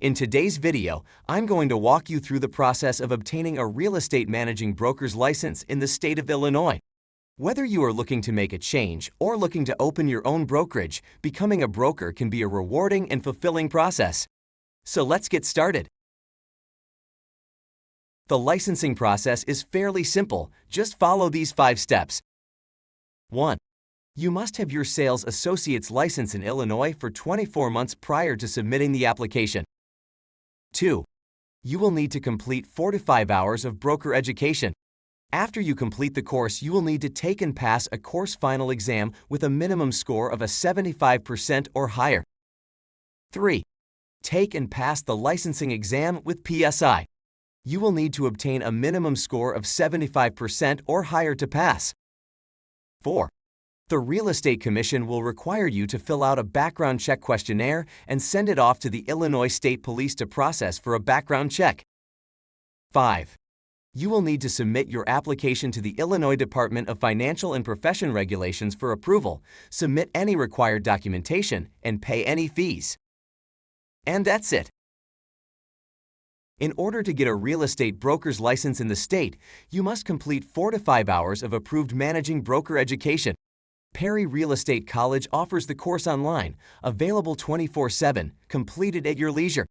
In today's video, I'm going to walk you through the process of obtaining a real estate managing broker's license in the state of Illinois. Whether you are looking to make a change or looking to open your own brokerage, becoming a broker can be a rewarding and fulfilling process. So let's get started. The licensing process is fairly simple. Just follow these 5 steps. 1. You must have your sales associate's license in Illinois for 24 months prior to submitting the application. 2. You will need to complete 4 to 5 hours of broker education. After you complete the course, you will need to take and pass a course final exam with a minimum score of a 75% or higher. 3. Take and pass the licensing exam with PSI. You will need to obtain a minimum score of 75% or higher to pass. 4. The Real Estate Commission will require you to fill out a background check questionnaire and send it off to the Illinois State Police to process for a background check. 5. You will need to submit your application to the Illinois Department of Financial and Profession Regulations for approval, submit any required documentation, and pay any fees. And that's it. In order to get a real estate broker's license in the state, you must complete 4 to 5 hours of approved managing broker education. Perry Real Estate College offers the course online, available 24/7, completed at your leisure.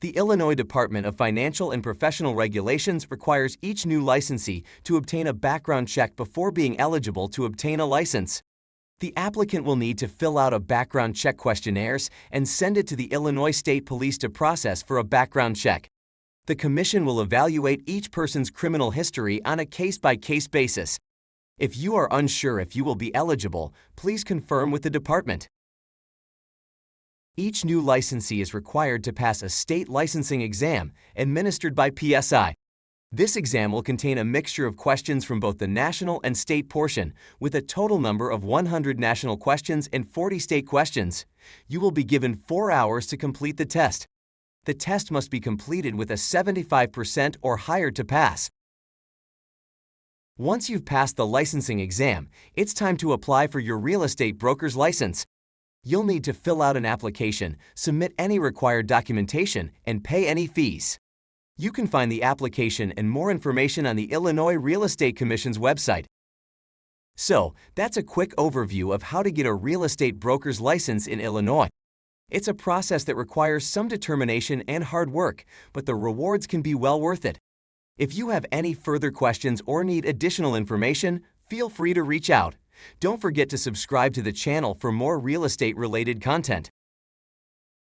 The Illinois Department of Financial and Professional Regulations requires each new licensee to obtain a background check before being eligible to obtain a license. The applicant will need to fill out a background check questionnaires and send it to the Illinois State Police to process for a background check. The Commission will evaluate each person's criminal history on a case-by-case basis. If you are unsure if you will be eligible, please confirm with the department. Each new licensee is required to pass a state licensing exam administered by PSI. This exam will contain a mixture of questions from both the national and state portion, with a total number of 100 national questions and 40 state questions. You will be given 4 hours to complete the test. The test must be completed with a 75% or higher to pass. Once you've passed the licensing exam, it's time to apply for your real estate broker's license. You'll need to fill out an application, submit any required documentation, and pay any fees. You can find the application and more information on the Illinois Real Estate Commission's website. So, that's a quick overview of how to get a real estate broker's license in Illinois. It's a process that requires some determination and hard work, but the rewards can be well worth it. If you have any further questions or need additional information, feel free to reach out. Don't forget to subscribe to the channel for more real estate-related content.